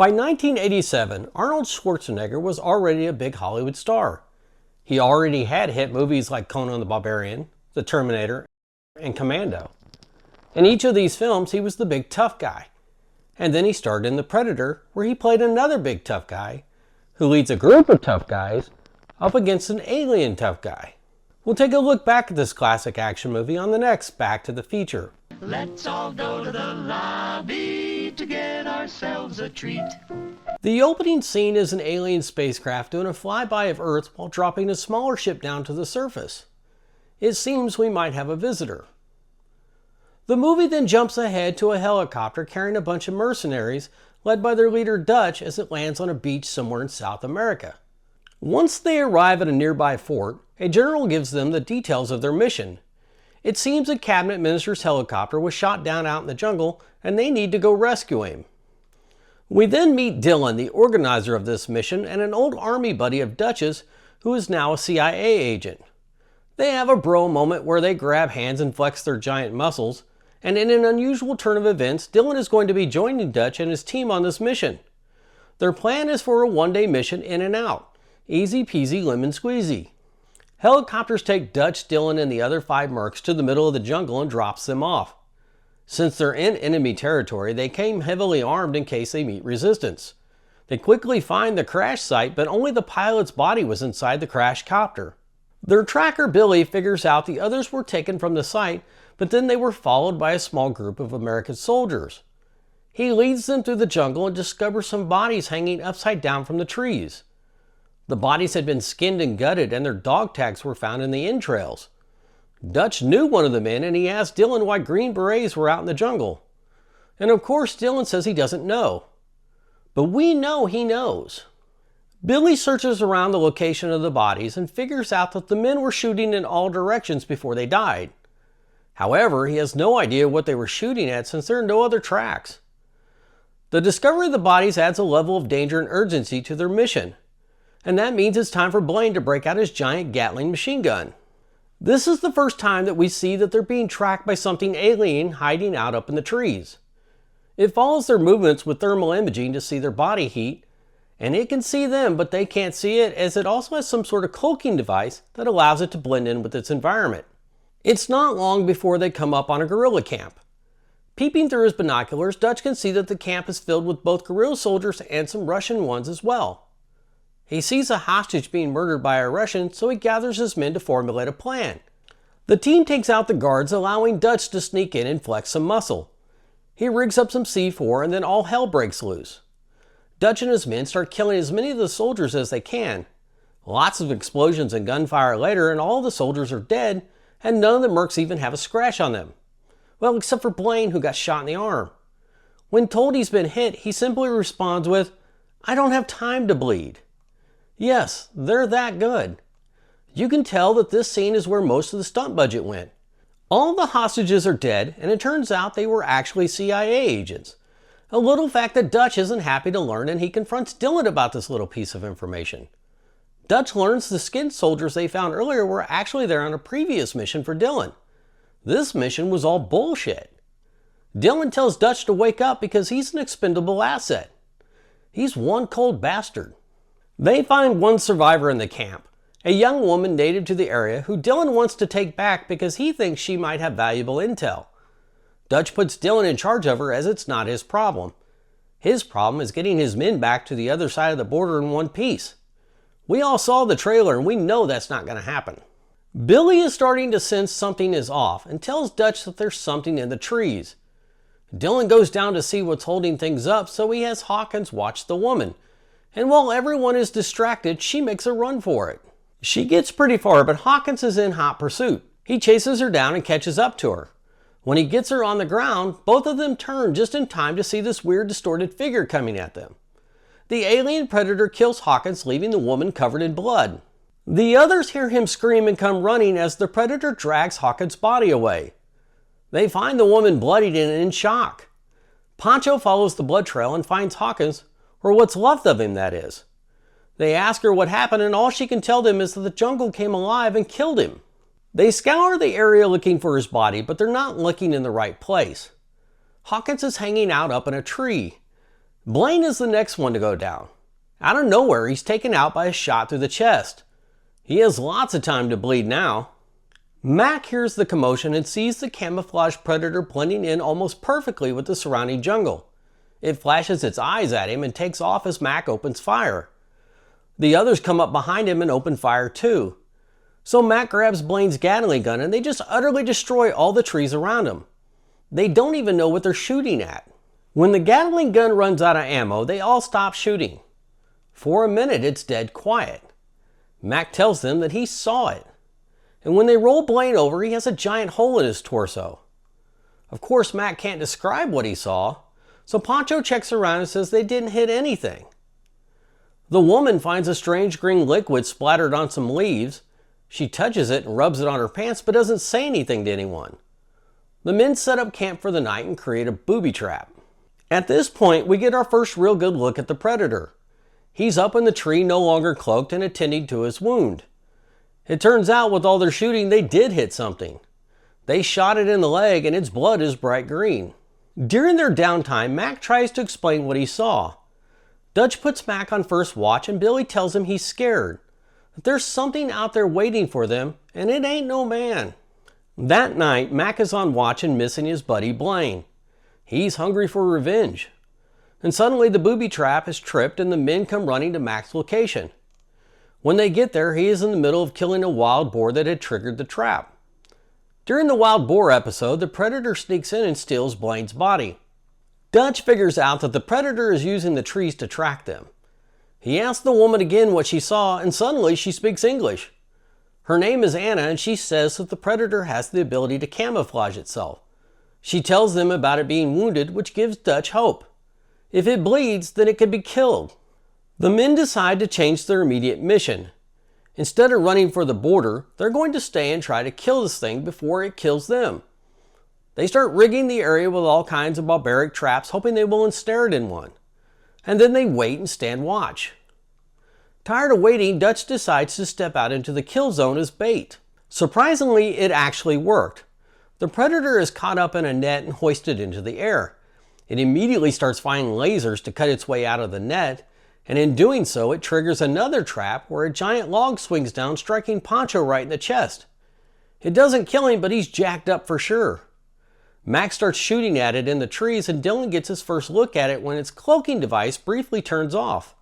By 1987, Arnold Schwarzenegger was already a big Hollywood star. He already had hit movies like Conan the Barbarian, The Terminator, and Commando. In each of these films, he was the big tough guy. And then he starred in The Predator, where he played another big tough guy who leads a group of tough guys up against an alien tough guy. We'll take a look back at this classic action movie on the next Back to the Feature. Let's all go to the lobby to get ourselves a treat. The opening scene is an alien spacecraft doing a flyby of Earth while dropping a smaller ship down to the surface. It seems we might have a visitor. The movie then jumps ahead to a helicopter carrying a bunch of mercenaries led by their leader Dutch as it lands on a beach somewhere in South America. Once they arrive at a nearby fort, a general gives them the details of their mission. It seems a cabinet minister's helicopter was shot down out in the jungle and they need to go rescue him. We then meet Dillon, the organizer of this mission, and an old army buddy of Dutch's who is now a CIA agent. They have a bro moment where they grab hands and flex their giant muscles, and in an unusual turn of events, Dillon is going to be joining Dutch and his team on this mission. Their plan is for a one-day mission in and out. Easy peasy lemon squeezy. Helicopters take Dutch, Dillon, and the other 5 mercs to the middle of the jungle and drops them off. Since they're in enemy territory, they came heavily armed in case they meet resistance. They quickly find the crash site, but only the pilot's body was inside the crashed copter. Their tracker Billy figures out the others were taken from the site, but then they were followed by a small group of American soldiers. He leads them through the jungle and discovers some bodies hanging upside down from the trees. The bodies had been skinned and gutted, and their dog tags were found in the entrails. Dutch knew one of the men, and he asked Dillon why Green Berets were out in the jungle. And of course, Dillon says he doesn't know. But we know he knows. Billy searches around the location of the bodies and figures out that the men were shooting in all directions before they died. However, he has no idea what they were shooting at since there are no other tracks. The discovery of the bodies adds a level of danger and urgency to their mission. And that means it's time for Blain to break out his giant Gatling machine gun. This is the first time that we see that they're being tracked by something alien hiding out up in the trees. It follows their movements with thermal imaging to see their body heat, and it can see them, but they can't see it, as it also has some sort of cloaking device that allows it to blend in with its environment. It's not long before they come up on a guerrilla camp. Peeping through his binoculars, Dutch can see that the camp is filled with both guerrilla soldiers and some Russian ones as well. He sees a hostage being murdered by a Russian, so he gathers his men to formulate a plan. The team takes out the guards, allowing Dutch to sneak in and flex some muscle. He rigs up some C4 and then all hell breaks loose. Dutch and his men start killing as many of the soldiers as they can. Lots of explosions and gunfire later, and all the soldiers are dead, and none of the mercs even have a scratch on them. Well, except for Blain, who got shot in the arm. When told he's been hit, he simply responds with, "I don't have time to bleed." Yes, they're that good. You can tell that this scene is where most of the stunt budget went. All the hostages are dead, and it turns out they were actually CIA agents. A little fact that Dutch isn't happy to learn, and he confronts Dillon about this little piece of information. Dutch learns the skinned soldiers they found earlier were actually there on a previous mission for Dillon. This mission was all bullshit. Dillon tells Dutch to wake up because he's an expendable asset. He's one cold bastard. They find one survivor in the camp, a young woman native to the area who Dillon wants to take back because he thinks she might have valuable intel. Dutch puts Dillon in charge of her as it's not his problem. His problem is getting his men back to the other side of the border in one piece. We all saw the trailer and we know that's not going to happen. Billy is starting to sense something is off and tells Dutch that there's something in the trees. Dillon goes down to see what's holding things up, so he has Hawkins watch the woman. And while everyone is distracted, she makes a run for it. She gets pretty far, but Hawkins is in hot pursuit. He chases her down and catches up to her. When he gets her on the ground, both of them turn just in time to see this weird distorted figure coming at them. The alien predator kills Hawkins, leaving the woman covered in blood. The others hear him scream and come running as the predator drags Hawkins' body away. They find the woman bloodied and in shock. Poncho follows the blood trail and finds Hawkins, or what's left of him, that is. They ask her what happened, and all she can tell them is that the jungle came alive and killed him. They scour the area looking for his body, but they're not looking in the right place. Hawkins is hanging out up in a tree. Blain is the next one to go down. Out of nowhere, he's taken out by a shot through the chest. He has lots of time to bleed now. Mac hears the commotion and sees the camouflage predator blending in almost perfectly with the surrounding jungle. It flashes its eyes at him and takes off as Mac opens fire. The others come up behind him and open fire too. So Mac grabs Blain's Gatling gun and they just utterly destroy all the trees around him. They don't even know what they're shooting at. When the Gatling gun runs out of ammo, they all stop shooting. For a minute, it's dead quiet. Mac tells them that he saw it. And when they roll Blain over, he has a giant hole in his torso. Of course, Mac can't describe what he saw, so Poncho checks around and says they didn't hit anything. The woman finds a strange green liquid splattered on some leaves. She touches it and rubs it on her pants, but doesn't say anything to anyone. The men set up camp for the night and create a booby trap. At this point, we get our first real good look at the predator. He's up in the tree, no longer cloaked, and attending to his wound. It turns out with all their shooting, they did hit something. They shot it in the leg and its blood is bright green. During their downtime, Mac tries to explain what he saw. Dutch puts Mac on first watch and Billy tells him he's scared. That there's something out there waiting for them and it ain't no man. That night, Mac is on watch and missing his buddy Blain. He's hungry for revenge. And suddenly the booby trap is tripped and the men come running to Mac's location. When they get there, he is in the middle of killing a wild boar that had triggered the trap. During the wild boar episode, the predator sneaks in and steals Blain's body. Dutch figures out that the predator is using the trees to track them. He asks the woman again what she saw and suddenly she speaks English. Her name is Anna and she says that the predator has the ability to camouflage itself. She tells them about it being wounded, which gives Dutch hope. If it bleeds, then it could be killed. The men decide to change their immediate mission. Instead of running for the border, they're going to stay and try to kill this thing before it kills them. They start rigging the area with all kinds of barbaric traps, hoping they will ensnare it in one. And then they wait and stand watch. Tired of waiting, Dutch decides to step out into the kill zone as bait. Surprisingly, it actually worked. The predator is caught up in a net and hoisted into the air. It immediately starts firing lasers to cut its way out of the net, and in doing so, it triggers another trap where a giant log swings down, striking Poncho right in the chest. It doesn't kill him, but he's jacked up for sure. Mac starts shooting at it in the trees, and Dillon gets his first look at it when its cloaking device briefly turns off.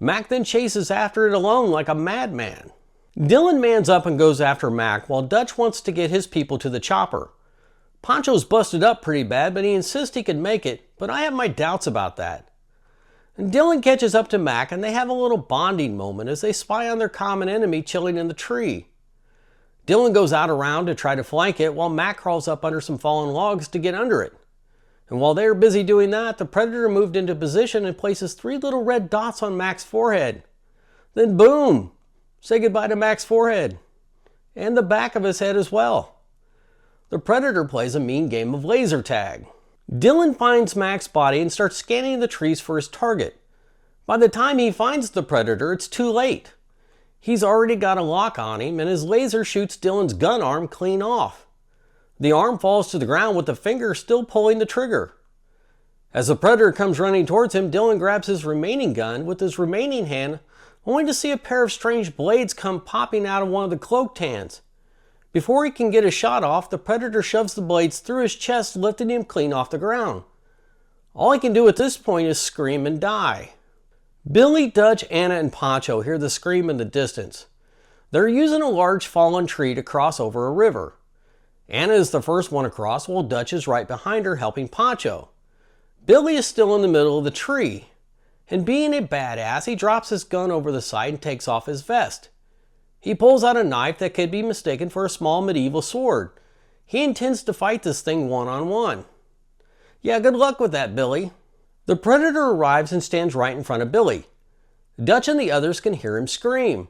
Mac then chases after it alone like a madman. Dillon mans up and goes after Mac, while Dutch wants to get his people to the chopper. Poncho's busted up pretty bad, but he insists he can make it, but I have my doubts about that. And Dillon catches up to Mac and they have a little bonding moment as they spy on their common enemy chilling in the tree. Dillon goes out around to try to flank it while Mac crawls up under some fallen logs to get under it. And while they are busy doing that, the predator moved into position and places 3 little red dots on Mac's forehead. Then boom! Say goodbye to Mac's forehead. And the back of his head as well. The predator plays a mean game of laser tag. Dillon finds Mac's body and starts scanning the trees for his target. By the time he finds the predator, it's too late. He's already got a lock on him and his laser shoots Dillon's gun arm clean off. The arm falls to the ground with the finger still pulling the trigger. As the predator comes running towards him, Dillon grabs his remaining gun with his remaining hand, only to see a pair of strange blades come popping out of one of the cloaked hands. Before he can get a shot off, the predator shoves the blades through his chest, lifting him clean off the ground. All he can do at this point is scream and die. Billy, Dutch, Anna, and Poncho hear the scream in the distance. They're using a large fallen tree to cross over a river. Anna is the first one across, while Dutch is right behind her helping Poncho. Billy is still in the middle of the tree. And being a badass, he drops his gun over the side and takes off his vest. He pulls out a knife that could be mistaken for a small medieval sword. He intends to fight this thing one-on-one. Yeah, good luck with that, Billy. The predator arrives and stands right in front of Billy. Dutch and the others can hear him scream.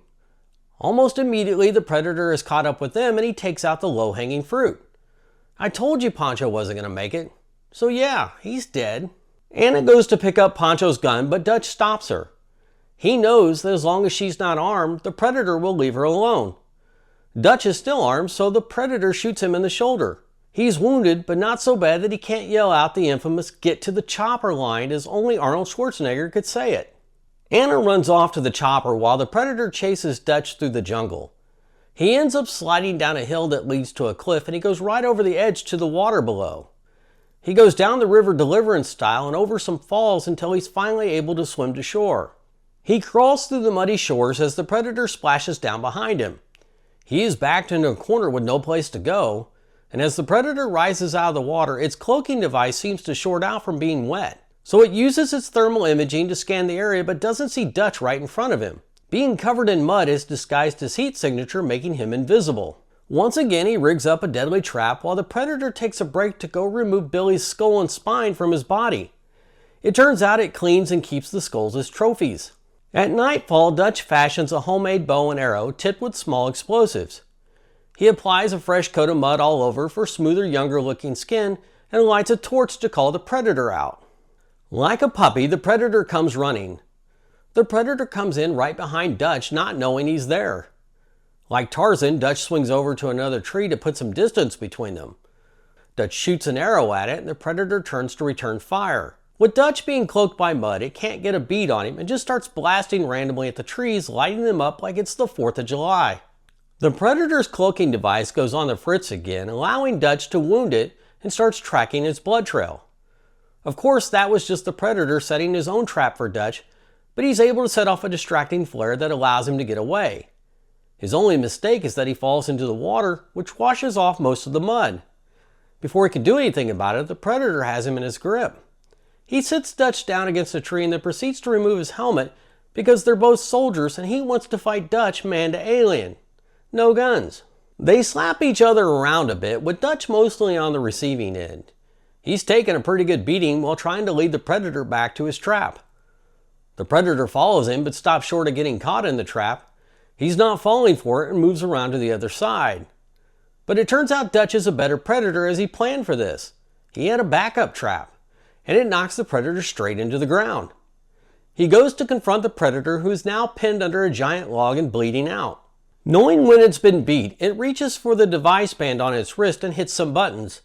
Almost immediately, the predator is caught up with them and he takes out the low-hanging fruit. I told you Poncho wasn't going to make it. So yeah, he's dead. Anna goes to pick up Poncho's gun, but Dutch stops her. He knows that as long as she's not armed, the predator will leave her alone. Dutch is still armed, so the predator shoots him in the shoulder. He's wounded, but not so bad that he can't yell out the infamous "get to the chopper" line as only Arnold Schwarzenegger could say it. Anna runs off to the chopper while the predator chases Dutch through the jungle. He ends up sliding down a hill that leads to a cliff, and he goes right over the edge to the water below. He goes down the river Deliverance style and over some falls until he's finally able to swim to shore. He crawls through the muddy shores as the predator splashes down behind him. He is backed into a corner with no place to go, and as the predator rises out of the water, its cloaking device seems to short out from being wet. So it uses its thermal imaging to scan the area but doesn't see Dutch right in front of him. Being covered in mud has disguised his heat signature, making him invisible. Once again, he rigs up a deadly trap while the predator takes a break to go remove Billy's skull and spine from his body. It turns out it cleans and keeps the skulls as trophies. At nightfall, Dutch fashions a homemade bow and arrow tipped with small explosives. He applies a fresh coat of mud all over for smoother, younger looking skin and lights a torch to call the predator out. Like a puppy, the predator comes running. The predator comes in right behind Dutch, not knowing he's there. Like Tarzan, Dutch swings over to another tree to put some distance between them. Dutch shoots an arrow at it and the predator turns to return fire. With Dutch being cloaked by mud, it can't get a bead on him and just starts blasting randomly at the trees, lighting them up like it's the 4th of July. The predator's cloaking device goes on the fritz again, allowing Dutch to wound it and starts tracking its blood trail. Of course, that was just the predator setting his own trap for Dutch, but he's able to set off a distracting flare that allows him to get away. His only mistake is that he falls into the water, which washes off most of the mud. Before he can do anything about it, the predator has him in his grip. He sits Dutch down against a tree and then proceeds to remove his helmet because they're both soldiers and he wants to fight Dutch man to alien. No guns. They slap each other around a bit, with Dutch mostly on the receiving end. He's taken a pretty good beating while trying to lead the predator back to his trap. The predator follows him but stops short of getting caught in the trap. He's not falling for it and moves around to the other side. But it turns out Dutch is a better predator as he planned for this. He had a backup trap, and it knocks the predator straight into the ground. He goes to confront the predator, who is now pinned under a giant log and bleeding out. Knowing when it's been beat, it reaches for the device band on its wrist and hits some buttons.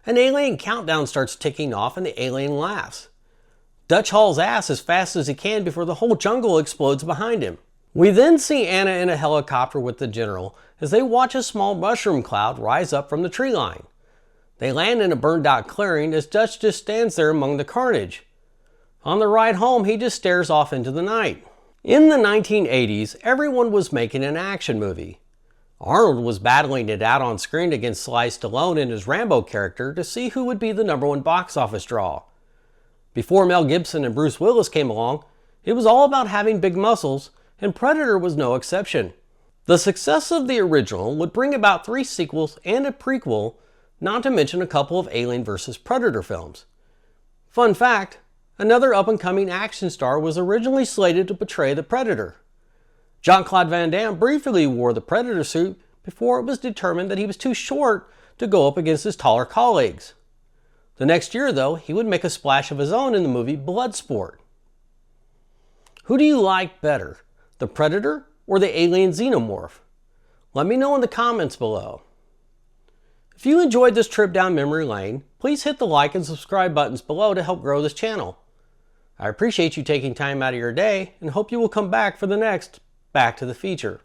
An alien countdown starts ticking off and the alien laughs. Dutch hauls ass as fast as he can before the whole jungle explodes behind him. We then see Anna in a helicopter with the general as they watch a small mushroom cloud rise up from the tree line. They land in a burned out clearing as Dutch just stands there among the carnage. On the ride home, he just stares off into the night. In the 1980s, everyone was making an action movie. Arnold was battling it out on screen against Sly Stallone in his Rambo character to see who would be the #1 box office draw. Before Mel Gibson and Bruce Willis came along, it was all about having big muscles, and Predator was no exception. The success of the original would bring about 3 sequels and a prequel, not to mention a couple of Alien vs. Predator films. Fun fact, another up-and-coming action star was originally slated to portray the Predator. Jean-Claude Van Damme briefly wore the Predator suit before it was determined that he was too short to go up against his taller colleagues. The next year, though, he would make a splash of his own in the movie Bloodsport. Who do you like better, the Predator or the alien xenomorph? Let me know in the comments below. If you enjoyed this trip down memory lane, please hit the like and subscribe buttons below to help grow this channel. I appreciate you taking time out of your day and hope you will come back for the next Back to the Feature.